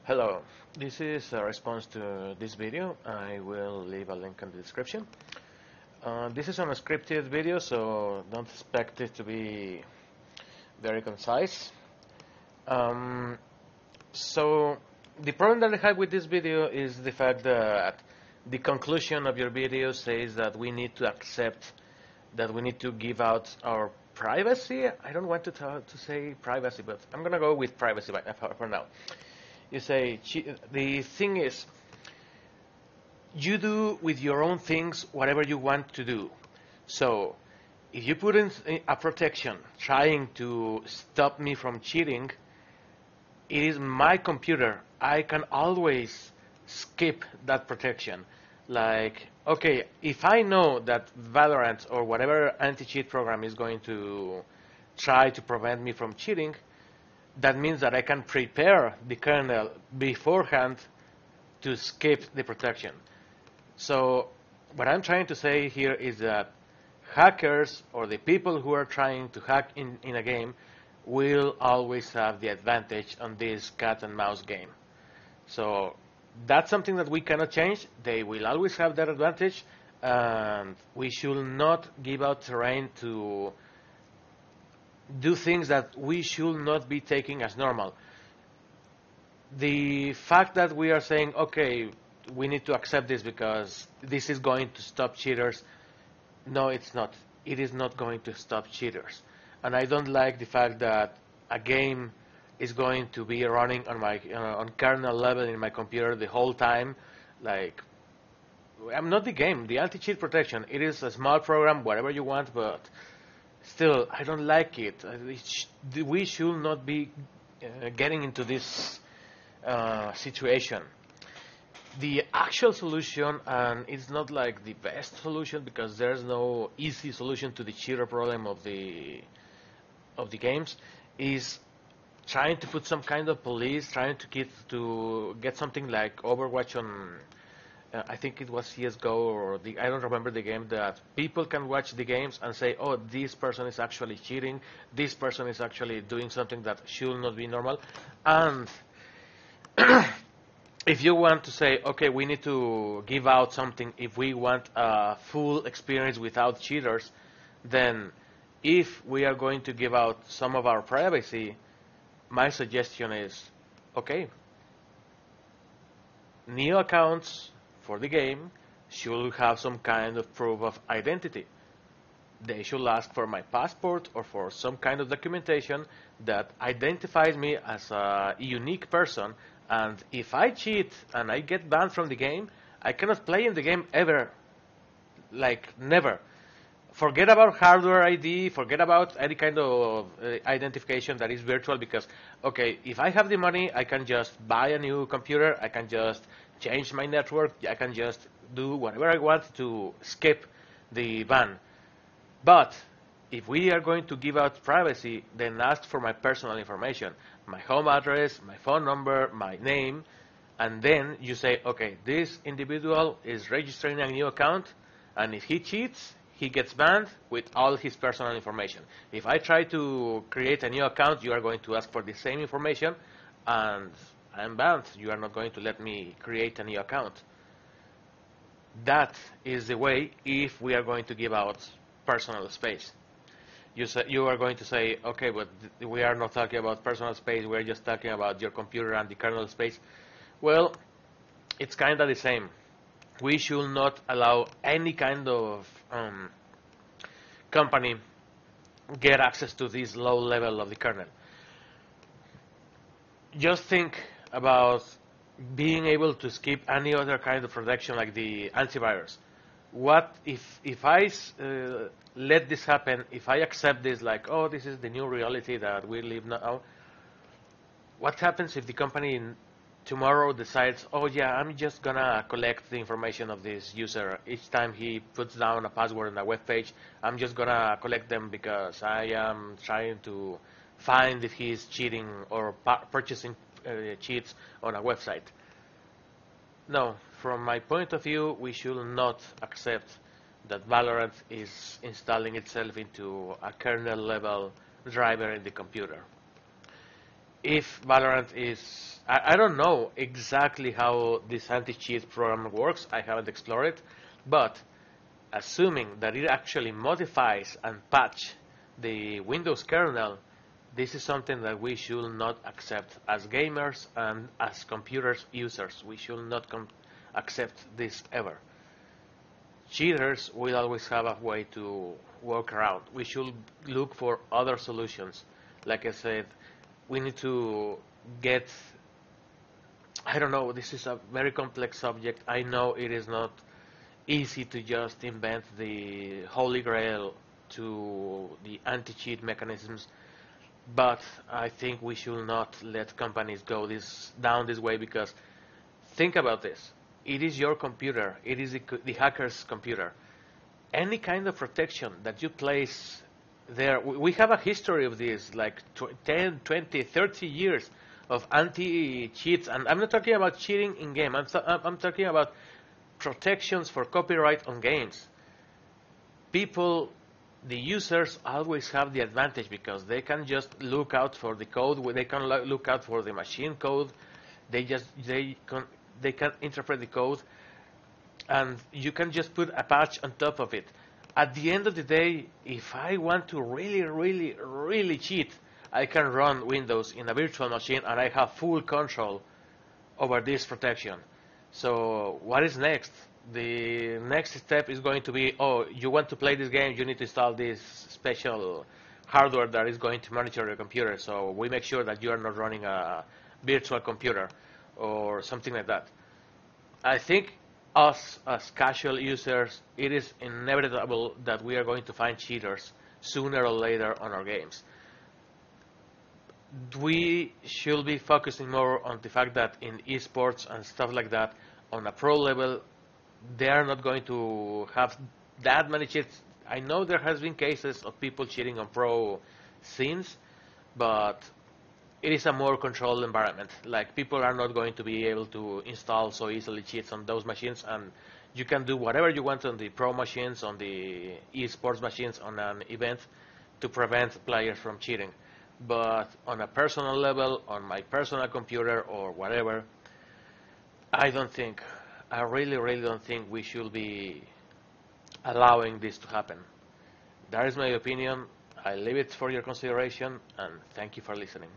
Hello, this is a response to this video. I will leave a link in the description. This is an unscripted video, so don't expect it to be very concise. So the problem that I have with this video is the fact that the conclusion of your video says that we need to accept that we need to give out our privacy. I don't want to say privacy, but I'm gonna go with privacy for now. You say, the thing is, you do with your own things whatever you want to do. So if you put in a protection trying to stop me from cheating, it is my computer. I can always skip that protection. Like, okay, if I know that Valorant or whatever anti-cheat program is going to try to prevent me from cheating, that means that I can prepare the kernel beforehand to skip the protection. So what I'm trying to say here is that hackers or the people who are trying to hack in a game will always have the advantage on this cat and mouse game. So that's something that we cannot change. They will always have that advantage, and we should not give out terrain to do things that we should not be taking as normal. The fact that we are saying, okay, we need to accept this because this is going to stop cheaters, no, it's not. It is not going to stop cheaters. And I don't like the fact that a game is going to be running on my on kernel level in my computer the whole time. Like, I'm not the game, the anti-cheat protection. It is a small program, whatever you want, but still, I don't like it. We should not be getting into this situation. The actual solution, and it's not like the best solution because there's no easy solution to the cheater problem of the games, is trying to put some kind of police, trying to get something like Overwatch on. I think it was CS:GO or I don't remember the game, that people can watch the games and say, oh, this person is actually cheating, this person is actually doing something that should not be normal. And if you want to say, okay, we need to give out something if we want a full experience without cheaters, then if we are going to give out some of our privacy, my suggestion is, okay, new accounts for the game should have some kind of proof of identity. They should ask for my passport or for some kind of documentation that identifies me as a unique person, and if I cheat and I get banned from the game, I cannot play in the game ever. Like, never. Forget about hardware ID, forget about any kind of identification that is virtual, because, okay, if I have the money, I can just buy a new computer, I can just change my network, I can just do whatever I want to skip the ban. But if we are going to give out privacy, then ask for my personal information, my home address, my phone number, my name, and then you say, okay, this individual is registering a new account, and if he cheats, he gets banned with all his personal information. If I try to create a new account, you are going to ask for the same information, and I'm banned. You are not going to let me create a new account. That is the way if we are going to give out personal space. You are going to say, okay, but we are not talking about personal space, we are just talking about your computer and the kernel space. Well, it's kind of the same. We should not allow any kind of company get access to this low level of the kernel. Just think about being able to skip any other kind of protection like the antivirus. What if I let this happen, if I accept this, like, oh, this is the new reality that we live now, what happens if the company tomorrow decides, oh yeah, I'm just gonna collect the information of this user each time he puts down a password on a web page. I'm just gonna collect them because I am trying to find if he's cheating or purchasing cheats on a website. No, from my point of view, we should not accept that Valorant is installing itself into a kernel level driver in the computer. If Valorant is I don't know exactly how this anti-cheat program works. I haven't explored it, but assuming that it actually modifies and patch the Windows kernel, this is something that we should not accept as gamers and as computer users. We should not accept this ever. Cheaters will always have a way to work around. We should look for other solutions. Like I said, we need to get, I don't know, this is a very complex subject. I know it is not easy to just invent the holy grail to the anti-cheat mechanisms, but I think we should not let companies go down this way, because think about this. It is your computer. It is the hacker's computer. Any kind of protection that you place there, we have a history of this, like 10, 20, 30 years of anti-cheats, and I'm not talking about cheating in game. I'm talking about protections for copyright on games. People, the users, always have the advantage because they can just look out for the code. They can look out for the machine code. They can interpret the code, and you can just put a patch on top of it. At the end of the day, if I want to really, really, really cheat, I can run Windows in a virtual machine, and I have full control over this protection. So what is next? The next step is going to be, oh, you want to play this game, you need to install this special hardware that is going to monitor your computer. So we make sure that you are not running a virtual computer or something like that. I think us as casual users, it is inevitable that we are going to find cheaters sooner or later on our games. We should be focusing more on the fact that in esports and stuff like that, on a pro level, they are not going to have that many cheats. I know there has been cases of people cheating on pro scenes, but it is a more controlled environment. Like, people are not going to be able to install so easily cheats on those machines, and you can do whatever you want on the pro machines, on the esports machines, on an event, to prevent players from cheating. But on a personal level, on my personal computer or whatever, I really, really don't think we should be allowing this to happen. That is my opinion. I leave it for your consideration, and thank you for listening.